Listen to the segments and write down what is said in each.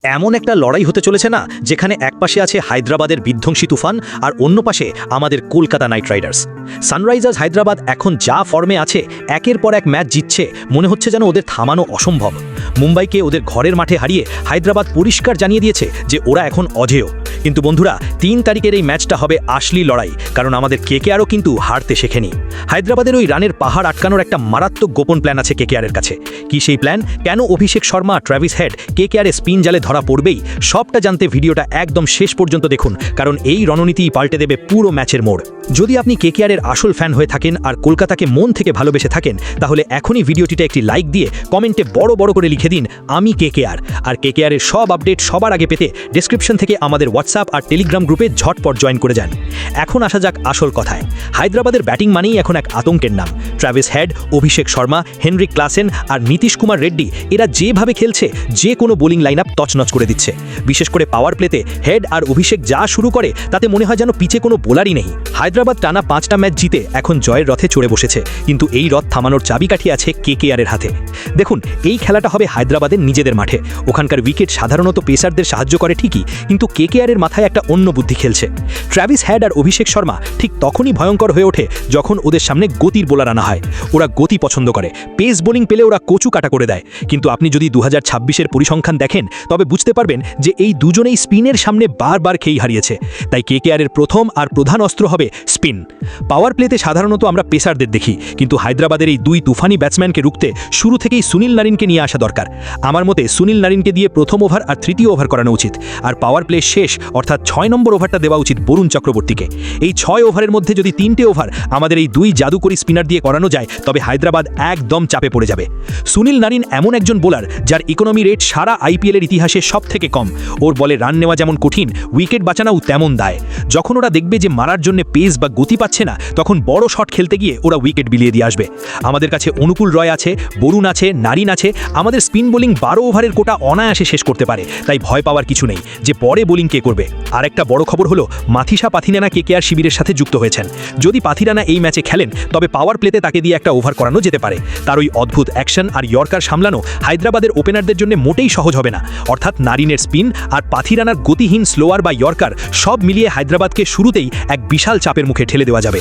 এমন একটা লড়াই হতে চলেছে না, যেখানে এক পাশে আছে হায়দ্রাবাদের বিধ্বংসী তুফান আর অন্য পাশে আমাদের Kolkata night Riders. Sunrisers Hyderabad এখন যা ফর্মে আছে, একের পর এক ম্যাচ জিতছে, মনে হচ্ছে যেন ওদের থামানো অসম্ভব। মুম্বাইকে ওদের ঘরের মাঠে হারিয়ে হায়দ্রাবাদ পরিষ্কার জানিয়ে দিয়েছে যে ওরা এখন অজেয়। কিন্তু বন্ধুরা, ৩ তারিখের এই ম্যাচটা হবে আসলি লড়াই, কারণ আমাদের কেকেআরও কিন্তু হারতে শেখেনি। হায়দ্রাবাদের ওই রানের পাহাড় আটকানোর একটা মারাত্মক গোপন প্ল্যান আছে কেকেআরের কাছে। কি সেই প্ল্যান, কেন Abhishek Sharma, Travis head কেকেআরের spin জালে ধরা পড়বেই, সবটা জানতে ভিডিওটা একদম শেষ পর্যন্ত দেখুন, কারণ এই রণনীতিই পাল্টে দেবে পুরো ম্যাচের মোড়। যদি আপনি কেকেআরের আসল ফ্যান হয়ে থাকেন আর কলকাতাকে মন থেকে ভালোবেসে থাকেন, তাহলে এখনই ভিডিওটিতে একটি লাইক দিয়ে কমেন্টে বড় বড় করে লিখে দিন আমি কেকেআর। আর কেকেআরের সব আপডেট সবার আগে পেতে ডেসক্রিপশন থেকে আমাদের হোয়াটসঅ্যাপ আর টেলিগ্রাম গ্রুপে ঝটপট জয়েন করে যান। এখন আসা যাক আসল কথায়। হায়দ্রাবাদের ব্যাটিং মানেই এখন এক আতঙ্কের নাম। Travis head, Abhishek Sharma, Henrique Klaasen আর নীতিশ কুমার রেড্ডি, এরা যেভাবে খেলছে যে কোনো বোলিং লাইন আপ তছনছ করে দিচ্ছে। বিশেষ করে পাওয়ার প্লেতে হেড আর অভিষেক যা শুরু করে, তাতে মনে হয় যেন পিচে কোনো বোলারই নেই। হায়দ্রাবাদ টানা 5টা ম্যাচ জিতে এখন জয়ের রথে চড়ে বসেছে, কিন্তু এই রথ থামানোর চাবিকাঠি আছে কেকেআরের হাতে। দেখুন, এই খেলাটা হবে হায়দ্রাবাদের নিজেদের মাঠে। ওখানকার উইকেট সাধারণত পেসারদের সাহায্য করে ঠিকই, কিন্তু কেকেআরের মাথায় একটা অন্য বুদ্ধি খেলছে। ট্র্যাভিস হেড আর অভিষেক শর্মা ঠিক তখনই ভয়ঙ্কর হয়ে ওঠে যখন ওদের সামনে গতির বোলার আনা হয়। ওরা গতি পছন্দ করে, পেস বোলিং পেলে ওরা কচু কাটা করে দেয়। কিন্তু আপনি যদি 2026-এর পরিসংখ্যান দেখেন, তবে বুঝতে পারবেন যে এই দুজনেই স্পিনের সামনে বারবার খেই হারিয়েছে। তাই কেকেআরের প্রথম আর প্রধান অস্ত্র হবে স্পিন। পাওয়ার প্লেতে সাধারণত আমরা পেসারদের দেখি, কিন্তু হায়দ্রাবাদের এই দুই তুফানি ব্যাটসম্যানকে রুখতে শুরু থেকেই সুনীল নারিনকে নিয়ে আসা দরকার। আমার মতে সুনীল নারিনকে দিয়ে প্রথম ওভার আর তৃতীয় ওভার করানো উচিত, আর পাওয়ার প্লে শেষ অর্থাৎ 6 নম্বর ওভারটা দেওয়া উচিত বরুণ চক্রবর্তীকে। এই 6 ওভারের মধ্যে যদি 3টে ওভার আমাদের এই দুই জাদুকরী স্পিনার দিয়ে করানো যায়, তবে হায়দ্রাবাদ একদম চাপে পড়ে যাবে। সুনীল নারিন এমন একজন বোলার যার ইকোনমি রেট সারা আইপিএলের ইতিহাসে সব থেকে কম। ওর বলে রান নেওয়া যেমন কঠিন, উইকেট বাঁচানোও তেমন দায়। যখন ওরা দেখবে যে মারার জন্য পেস বা গতি পাচ্ছে না, তখন বড় শট খেলতে গিয়ে ওরা উইকেট বিলিয়ে দিয়ে আসবে। আমাদের কাছে অনুকূল রয় আছে, বরুণ আছে, নারিন আছে। আমাদের স্পিন বোলিং 12 ওভারের কোটা অনায়াসে শেষ করতে পারে, তাই ভয় পাওয়ার কিছু নেই যে পরে বোলিং কে করবে। আর একটা বড় খবর হলো, মাথিসা পাথিরানা কেকেআর শিবিরের সাথে যুক্ত হয়েছেন। যদি পাথিরানা এই ম্যাচে খেলেন, তবে পাওয়ার প্লেতে তাকে দিয়ে একটা ওভার করানো যেতে পারে। তার ওই অদ্ভুত অ্যাকশন আর ইয়র্কার সামলানো হায়দ্রাবাদের ওপেনারদের জন্য মোটেই সহজ হবে না। অর্থাৎ নারিনের স্পিন আর পাথিরানার গতিহীন স্লোয়ার বা ইয়র্কার সব মিলিয়ে হায়দ্রাবাদকে শুরুতেই এক বিশাল চাপের মুখে ঠেলে দেওয়া যাবে।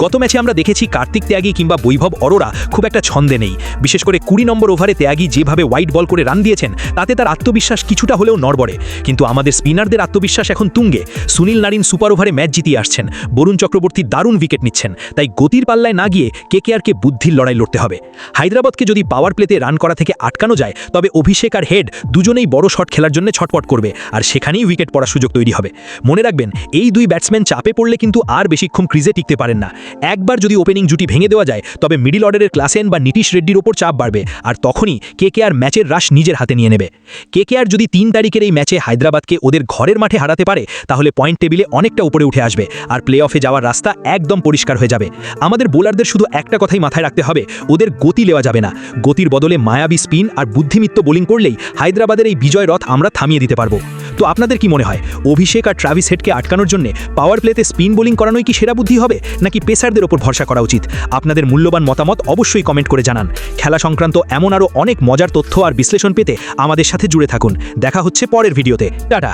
গত ম্যাচে আমরা দেখেছি কার্তিক ত্যাগী কিংবা বৈভব অরোরা খুব একটা ছন্দে নেই। বিশেষ করে 20 নম্বর ওভারে ত্যাগী যেভাবে ওয়াইড বল করে রান দিয়েছেন, তাতে তার আত্মবিশ্বাস কিছুটা হলেও নড়বড়ে। কিন্তু আমাদের স্পিনারদের আত্মবিশ্বাস এখন তুঙ্গে। সুনীল নারিন সুপার ওভারে ম্যাচ জিতিয়ে আসছেন, বরুণ চক্রবর্তী দারুণ উইকেট নিচ্ছেন। তাই গতির পাল্লায় না গিয়ে কেকেআরকে বুদ্ধির লড়াই লড়তে হবে। হায়দ্রাবাদকে যদি পাওয়ার প্লেতে রান করা থেকে আটকানো যায়, তবে অভিষেক আর হেড দুজনেই বড় শট খেলার জন্য ছটপট করবে, আর সেখানেই উইকেট পড়ার সুযোগ তৈরি হবে। মনে রাখবেন, এই দুই ব্যাটসম্যান চাপে পড়লে কিন্তু আর বেশিক্ষণ ক্রিজে টিকতে পারেন না। একবার যদি ওপেনিং জুটি ভেঙে দেওয়া যায়, তবে মিডিল অর্ডারের ক্লাসেন বা নীতিশ রেড্ডির ওপর চাপ বাড়বে, আর তখনই কেকেআর ম্যাচের রাশ নিজের হাতে নিয়ে নেবে। কেকেআর যদি 3 তারিখের এই ম্যাচে হায়দ্রাবাদকে ওদের ঘরের মাঠে হারাতে পারে, তাহলে পয়েন্ট টেবিলে অনেকটা উপরে উঠে আসবে, আর প্লে অফে যাওয়ার রাস্তা একদম পরিষ্কার হয়ে যাবে। আমাদের বোলারদের শুধু একটা কথাই মাথায় রাখতে হবে, ওদের গতি নেওয়া যাবে না। গতির বদলে মায়াবী স্পিন আর বুদ্ধিমিত্ত বোলিং করলেই হায়দ্রাবাদের এই বিজয় রথ আমরা থামিয়ে দিতে পারবো। তো আপনাদের কি মনে হয়, অভিষেক আর ট্র্যাভিস হেডকে আটকানোর জন্য পাওয়ার প্লেতে স্পিন বোলিং করানোই কি সেরা বুদ্ধি হবে, নাকি পেসারদের ওপর ভরসা করা উচিত? আপনাদের মূল্যবান মতামত অবশ্যই কমেন্ট করে জানান। খেলা সংক্রান্ত এমন আরও অনেক মজার তথ্য আর বিশ্লেষণ পেতে আমাদের সাথে জুড়ে থাকুন। দেখা হচ্ছে পরের ভিডিওতে। টাটা।